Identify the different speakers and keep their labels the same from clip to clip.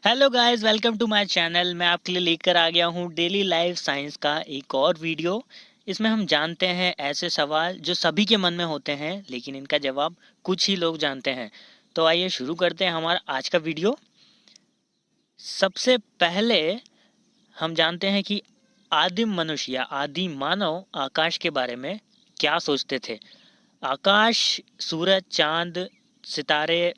Speaker 1: Hello guys, welcome to my channel. मैं आपके लिए लेकर आ गया हूँ डेली लाइफ साइंस का एक और वीडियो। इसमें हम जानते हैं ऐसे सवाल जो सभी के मन में होते हैं, लेकिन इनका जवाब कुछ ही लोग जानते हैं। तो आइए शुरू करते हैं हमारा आज का वीडियो। सबसे पहले हम जानते हैं कि आदिम मनुष्य या आदि मानव आकाश के बारे में क्या सोचते थे। आकाश, सूरज, चांद, सितारे,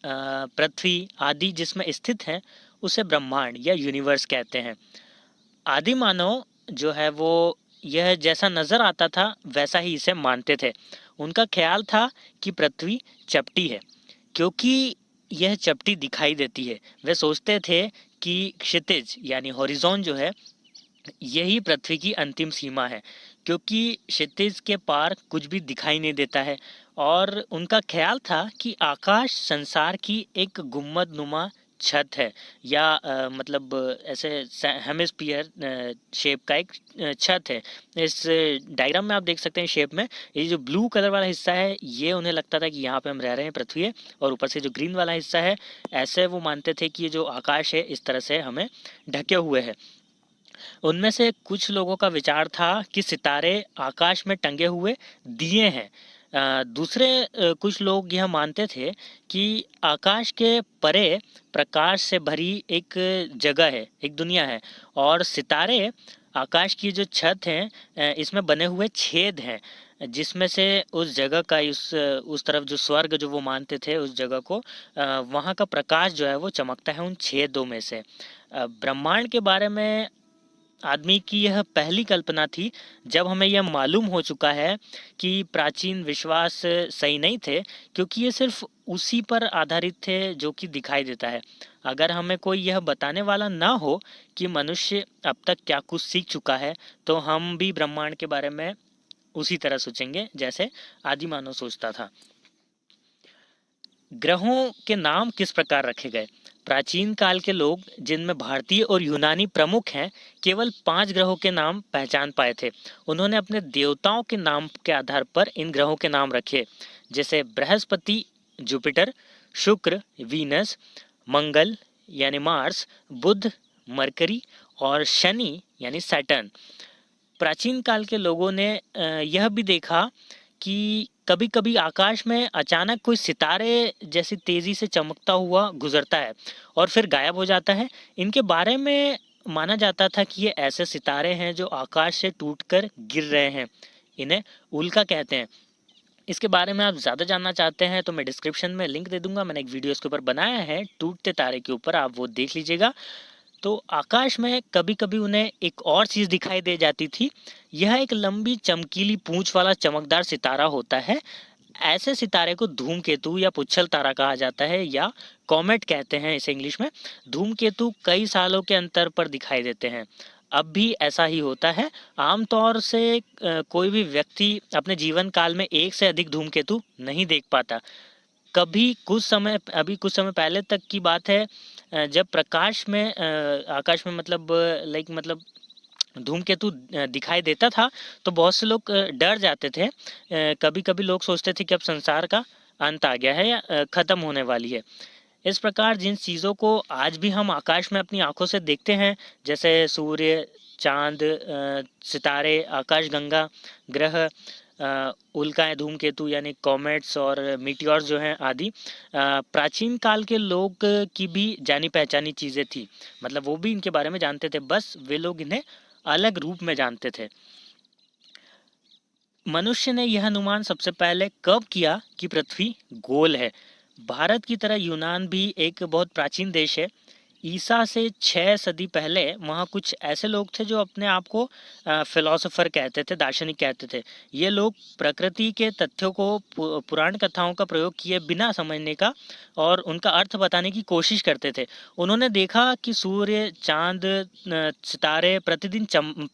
Speaker 1: पृथ्वी आदि जिसमें स्थित है उसे ब्रह्मांड या यूनिवर्स कहते हैं। आदि मानव जो है वो यह जैसा नजर आता था वैसा ही इसे मानते थे। उनका ख्याल था कि पृथ्वी चपटी है क्योंकि यह चपटी दिखाई देती है। वे सोचते थे कि क्षितिज यानी हॉरिजॉन जो है यही पृथ्वी की अंतिम सीमा है, क्योंकि क्षितिज के पार कुछ भी दिखाई नहीं देता है। और उनका ख्याल था कि आकाश संसार की एक गुम्बद नुमा छत है, या मतलब ऐसे हेमिस्फीयर शेप का एक छत है। इस डायग्राम में आप देख सकते हैं शेप में ये जो ब्लू कलर वाला हिस्सा है ये उन्हें लगता था कि यहाँ पे हम रह रहे हैं, पृथ्वी है। और ऊपर से जो ग्रीन वाला हिस्सा है, ऐसे वो मानते थे कि ये जो आकाश है इस तरह से हमें ढके हुए है। उनमें से कुछ लोगों का विचार था कि सितारे आकाश में टंगे हुए दिए हैं। दूसरे कुछ लोग यह मानते थे कि आकाश के परे प्रकाश से भरी एक जगह है, एक दुनिया है। और सितारे आकाश की जो छत है, इसमें बने हुए छेद हैं, जिसमें से उस जगह का उस तरफ जो स्वर्ग जो वो मानते थे उस जगह को, वहाँ का प्रकाश जो है वो चमकता है उन छेदों में से। ब्रह्मांड के बारे में आदमी की यह पहली कल्पना थी। जब हमें यह मालूम हो चुका है कि प्राचीन विश्वास सही नहीं थे, क्योंकि ये सिर्फ उसी पर आधारित थे जो कि दिखाई देता है। अगर हमें कोई यह बताने वाला ना हो कि मनुष्य अब तक क्या कुछ सीख चुका है, तो हम भी ब्रह्मांड के बारे में उसी तरह सोचेंगे जैसे आदि मानव सोचता था। ग्रहों के नाम किस प्रकार रखे गए। प्राचीन काल के लोग, जिनमें भारतीय और यूनानी प्रमुख हैं, केवल 5 ग्रहों के नाम पहचान पाए थे। उन्होंने अपने देवताओं के नाम के आधार पर इन ग्रहों के नाम रखे, जैसे बृहस्पति जुपिटर, शुक्र वीनस, मंगल यानी मार्स, बुध मरकरी और शनि यानी सैटर्न। प्राचीन काल के लोगों ने यह भी देखा कि कभी-कभी आकाश में अचानक कोई सितारे जैसी तेजी से चमकता हुआ गुजरता है और फिर गायब हो जाता है। इनके बारे में माना जाता था कि ये ऐसे सितारे हैं जो आकाश से टूटकर गिर रहे हैं। इन्हें उल्का कहते हैं। इसके बारे में आप ज़्यादा जानना चाहते हैं तो मैं डिस्क्रिप्शन में लिंक दे दूंगा। मैंने एक वीडियो इसके ऊपर बनाया है टूटते तारे के ऊपर, आप वो देख लीजिएगा। तो आकाश में कभी-कभी उन्हें एक और चीज़ दिखाई दे जाती थी। यह एक लंबी चमकीली पूंछ वाला चमकदार सितारा होता है। ऐसे सितारे को धूमकेतु या पुच्छल तारा कहा जाता है, या कॉमेट कहते हैं इसे इंग्लिश में। धूमकेतु कई सालों के अंतर पर दिखाई देते हैं। अब भी ऐसा ही होता है। आमतौर से कोई भी व्यक्ति अपने जीवन काल में एक से अधिक धूमकेतु नहीं देख पाता। अभी कुछ समय पहले तक की बात है, जब आकाश में मतलब धूमकेतु दिखाई देता था तो बहुत से लोग डर जाते थे। कभी-कभी लोग सोचते थे कि अब संसार का अंत आ गया है या खत्म होने वाली है। इस प्रकार जिन चीज़ों को आज भी हम आकाश में अपनी आंखों से देखते हैं, जैसे सूर्य, चांद, सितारे, आकाशगंगा, ग्रह, उल्काएं, धूमकेतु यानी कॉमेट्स और मीटियोर्स जो हैं आदि, प्राचीन काल के लोग की भी जानी पहचानी चीज़ें थी। मतलब वो भी इनके बारे में जानते थे, बस वे लोग इन्हें अलग रूप में जानते थे। मनुष्य ने यह अनुमान सबसे पहले कब किया कि पृथ्वी गोल है। भारत की तरह यूनान भी एक बहुत प्राचीन देश है। ईसा से 6 सदी पहले वहाँ कुछ ऐसे लोग थे जो अपने आप को फिलोसोफर कहते थे, दार्शनिक कहते थे। ये लोग प्रकृति के तथ्यों को पुराण कथाओं का प्रयोग किए बिना समझने का और उनका अर्थ बताने की कोशिश करते थे। उन्होंने देखा कि सूर्य, चांद, सितारे प्रतिदिन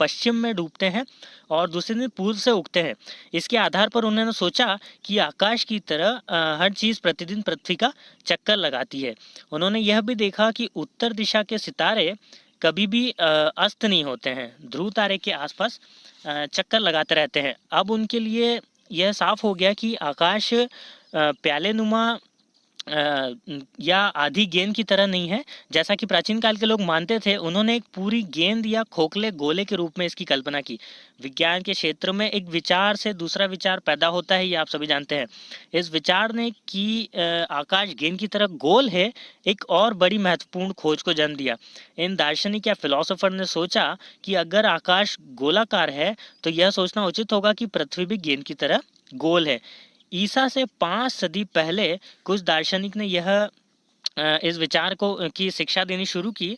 Speaker 1: पश्चिम में डूबते हैं और दूसरे दिन पूर्व से उगते हैं। इसके आधार पर उन्होंने सोचा कि आकाश की तरह हर चीज़ प्रतिदिन पृथ्वी का चक्कर लगाती है। उन्होंने यह भी देखा कि उत्तर दिशा के सितारे कभी भी अस्त नहीं होते हैं, ध्रुव तारे के आसपास चक्कर लगाते रहते हैं। अब उनके लिए यह साफ हो गया कि आकाश प्याले नुमा या आधी गेंद की तरह नहीं है जैसा कि प्राचीन काल के लोग मानते थे। उन्होंने एक पूरी गेंद या खोखले गोले के रूप में इसकी कल्पना की। विज्ञान के क्षेत्र में एक विचार से दूसरा विचार पैदा होता है, ये आप सभी जानते हैं। इस विचार ने कि आकाश गेंद की तरह गोल है, एक और बड़ी महत्वपूर्ण खोज को जन्म दिया। इन दार्शनिक या फिलोसोफर ने सोचा कि अगर आकाश गोलाकार है तो यह सोचना उचित होगा कि पृथ्वी भी गेंद की तरह गोल है। ईसा से 5 सदी पहले कुछ दार्शनिक ने इस विचार को की शिक्षा देनी शुरू की।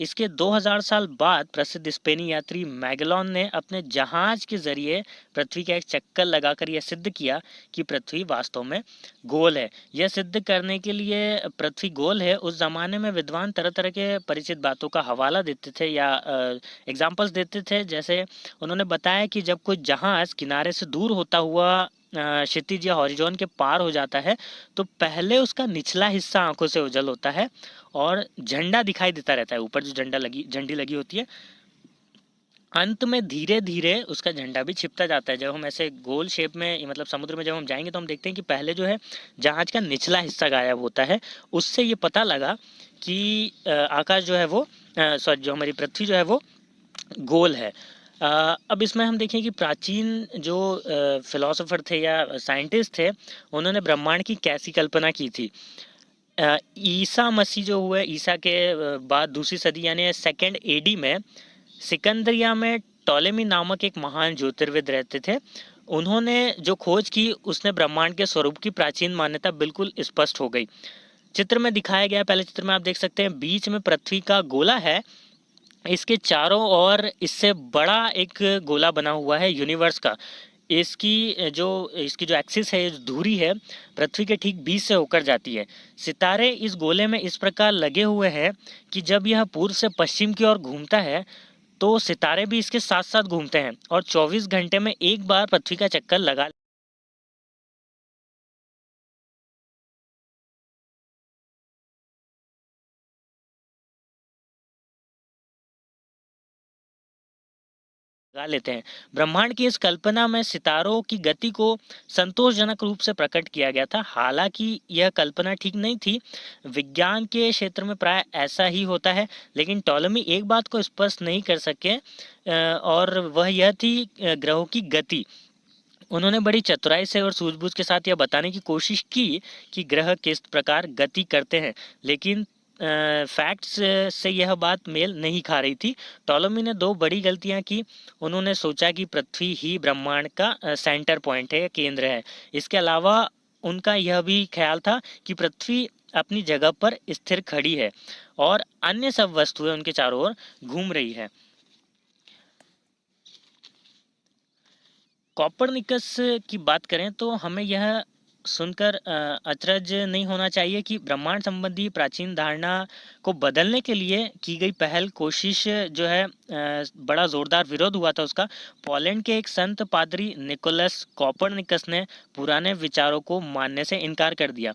Speaker 1: इसके 2000 साल बाद प्रसिद्ध स्पेनी यात्री मैगेलॉन ने अपने जहाज के जरिए पृथ्वी का एक चक्कर लगाकर यह सिद्ध किया कि पृथ्वी वास्तव में गोल है। यह सिद्ध करने के लिए पृथ्वी गोल है, उस जमाने में विद्वान तरह तरह के परिचित बातों का हवाला देते थे या एग्जाम्पल्स देते थे। जैसे उन्होंने बताया कि जब कोई जहाज किनारे से दूर होता हुआ क्षितिज या हॉरिजॉन के पार हो जाता है तो पहले उसका निचला हिस्सा आंखों से ओझल होता है और झंडा दिखाई देता रहता है। ऊपर जो झंडी लगी होती है, अंत में धीरे धीरे उसका झंडा भी छिपता जाता है। जब हम ऐसे गोल शेप में मतलब समुद्र में जब हम जाएंगे तो हम देखते हैं कि पहले जो है जहाज का निचला हिस्सा गायब होता है। उससे ये पता लगा कि आकाश जो है वो सॉरी जो हमारी पृथ्वी जो है वो गोल है। अब इसमें हम देखें कि प्राचीन जो फिलोसोफर थे या साइंटिस्ट थे, उन्होंने ब्रह्मांड की कैसी कल्पना की थी। ईसा मसीह जो हुए, ईसा के बाद दूसरी सदी यानी सेकेंड एडी में सिकंदरिया में टॉलेमी नामक एक महान ज्योतिर्विद रहते थे। उन्होंने जो खोज की उसने ब्रह्मांड के स्वरूप की प्राचीन मान्यता बिल्कुल स्पष्ट हो गई। चित्र में दिखाया गया, पहले चित्र में आप देख सकते हैं बीच में पृथ्वी का गोला है, इसके चारों ओर इससे बड़ा एक गोला बना हुआ है यूनिवर्स का। इसकी जो एक्सिस है, जो धुरी है, पृथ्वी के ठीक बीच से होकर जाती है। सितारे इस गोले में इस प्रकार लगे हुए हैं कि जब यह पूर्व से पश्चिम की ओर घूमता है तो सितारे भी इसके साथ साथ घूमते हैं और 24 घंटे में एक बार पृथ्वी का चक्कर लगा लेते हैं। ब्रह्मांड की इस कल्पना में सितारों की गति को संतोषजनक रूप से प्रकट किया गया था। हालांकि यह कल्पना ठीक नहीं थी। विज्ञान के क्षेत्र में प्राय ऐसा ही होता है, लेकिन टॉलेमी एक बात को स्पष्ट नहीं कर सके और वह यह थी ग्रहों की गति। उन्होंने बड़ी चतुराई से और सूझबूझ के साथ यह बताने की कोशिश की कि ग्रह किस प्रकार गति करते हैं, लेकिन फैक्ट्स से यह बात मेल नहीं खा रही थी। टॉलेमी ने दो बड़ी गलतियां की। उन्होंने सोचा कि पृथ्वी ही ब्रह्मांड का सेंटर पॉइंट है या केंद्र है। इसके अलावा उनका यह भी ख्याल था कि पृथ्वी अपनी जगह पर स्थिर खड़ी है और अन्य सब वस्तुएं उनके चारों ओर घूम रही है। कॉपरनिकस की बात करें तो हमें यह सुनकर अचरज नहीं होना चाहिए कि ब्रह्मांड संबंधी प्राचीन धारणा को बदलने के लिए की गई पहल कोशिश जो है बड़ा जोरदार विरोध हुआ था उसका। पोलैंड के एक संत पादरी निकोलस कॉपरनिकस ने पुराने विचारों को मानने से इनकार कर दिया।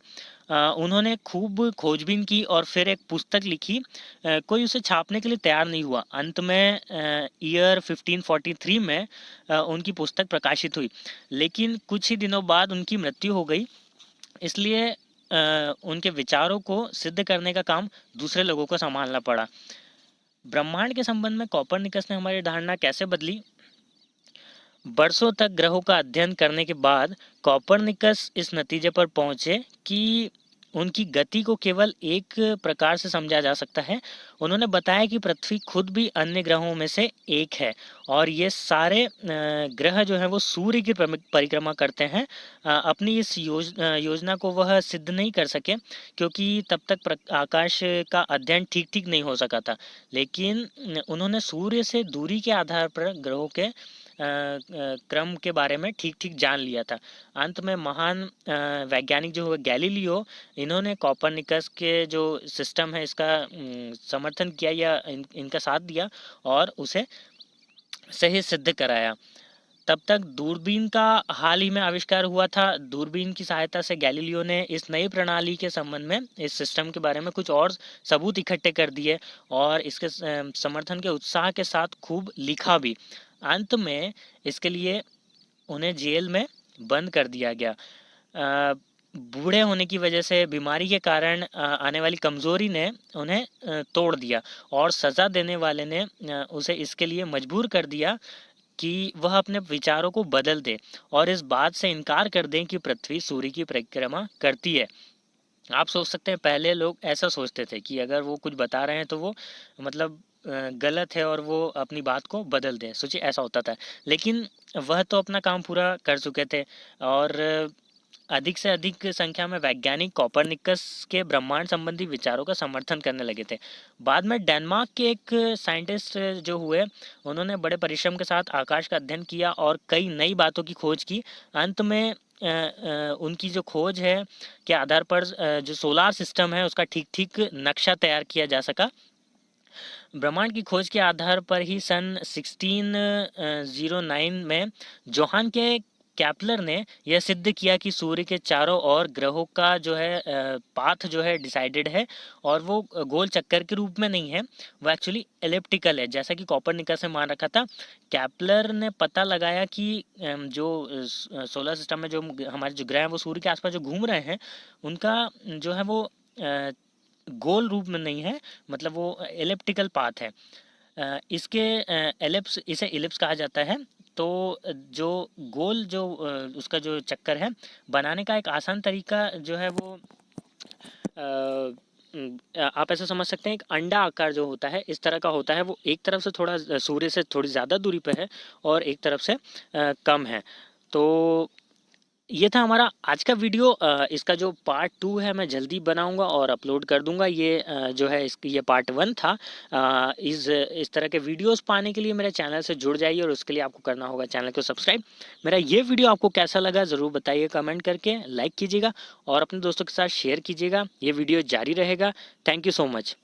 Speaker 1: उन्होंने खूब खोजबीन की और फिर एक पुस्तक लिखी। कोई उसे छापने के लिए तैयार नहीं हुआ। अंत में ईयर 1543 में उनकी पुस्तक प्रकाशित हुई, लेकिन कुछ ही दिनों बाद उनकी मृत्यु हो गई। इसलिए उनके विचारों को सिद्ध करने का काम दूसरे लोगों को संभालना पड़ा। ब्रह्मांड के संबंध में कॉपरनिकस ने हमारी धारणा कैसे बदली? बरसों तक ग्रहों का अध्ययन करने के बाद कॉपरनिकस इस नतीजे पर पहुंचे कि उनकी गति को केवल एक प्रकार से समझा जा सकता है। उन्होंने बताया कि पृथ्वी खुद भी अन्य ग्रहों में से एक है और ये सारे ग्रह जो हैं वो सूर्य की परिक्रमा करते हैं। अपनी इस योजना को वह सिद्ध नहीं कर सके क्योंकि तब तक आकाश का अध्ययन ठीक ठीक नहीं हो सका था। लेकिन उन्होंने सूर्य से दूरी के आधार पर ग्रहों के क्रम के बारे में ठीक ठीक जान लिया था। अंत में महान वैज्ञानिक जो हुए गैलीलियो, इन्होंने कॉपरनिकस के जो सिस्टम है इसका समर्थन किया या इनका साथ दिया और उसे सही सिद्ध कराया। तब तक दूरबीन का हाल ही में आविष्कार हुआ था। दूरबीन की सहायता से गैलीलियो ने इस नई प्रणाली के संबंध में, इस सिस्टम के बारे में कुछ और सबूत इकट्ठे कर दिए और इसके समर्थन के उत्साह के साथ खूब लिखा भी। अंत में इसके लिए उन्हें जेल में बंद कर दिया गया। बूढ़े होने की वजह से, बीमारी के कारण आने वाली कमज़ोरी ने उन्हें तोड़ दिया, और सज़ा देने वाले ने उसे इसके लिए मजबूर कर दिया कि वह अपने विचारों को बदल दे और इस बात से इनकार कर दें कि पृथ्वी सूर्य की परिक्रमा करती है। आप सोच सकते हैं पहले लोग ऐसा सोचते थे कि अगर वो कुछ बता रहे हैं तो वो मतलब गलत है और वो अपनी बात को बदल दें। सोचिए ऐसा होता था। लेकिन वह तो अपना काम पूरा कर चुके थे, और अधिक से अधिक संख्या में वैज्ञानिक कोपरनिकस के ब्रह्मांड संबंधी विचारों का समर्थन करने लगे थे। बाद में डेनमार्क के एक साइंटिस्ट जो हुए, उन्होंने बड़े परिश्रम के साथ आकाश का अध्ययन किया और कई नई बातों की खोज की। अंत में उनकी जो खोज है के आधार पर जो सोलार सिस्टम है उसका ठीक ठीक नक्शा तैयार किया जा सका। ब्रह्मांड की खोज के आधार पर ही सन 1609 में जोहान के कैप्लर ने यह सिद्ध किया कि सूर्य के चारों ओर ग्रहों का जो है पाथ जो है डिसाइडेड है, और वो गोल चक्कर के रूप में नहीं है, वो एक्चुअली एलिप्टिकल है, जैसा कि कॉपरनिकस ने मान रखा था। कैप्लर ने पता लगाया कि जो सोलर सिस्टम में जो हमारे जो ग्रह हैं वो सूर्य के आसपास जो घूम रहे हैं, उनका जो है वो गोल रूप में नहीं है, मतलब वो एलिप्टिकल पाथ है। इसके एलिप्स, इसे इलिप्स कहा जाता है। तो जो गोल जो उसका जो चक्कर है बनाने का एक आसान तरीका जो है वो आप ऐसा समझ सकते हैं, एक अंडा आकार जो होता है इस तरह का होता है। वो एक तरफ से थोड़ा सूर्य से थोड़ी ज़्यादा दूरी पे है और एक तरफ से कम है। तो ये था हमारा आज का वीडियो। इसका जो पार्ट 2 है मैं जल्दी बनाऊंगा और अपलोड कर दूंगा। ये जो है इसकी ये पार्ट 1 था। इस तरह के वीडियोस पाने के लिए मेरे चैनल से जुड़ जाइए, और उसके लिए आपको करना होगा चैनल को सब्सक्राइब। मेरा ये वीडियो आपको कैसा लगा ज़रूर बताइए कमेंट करके, लाइक कीजिएगा और अपने दोस्तों के साथ शेयर कीजिएगा। ये वीडियो जारी रहेगा। Thank you so much.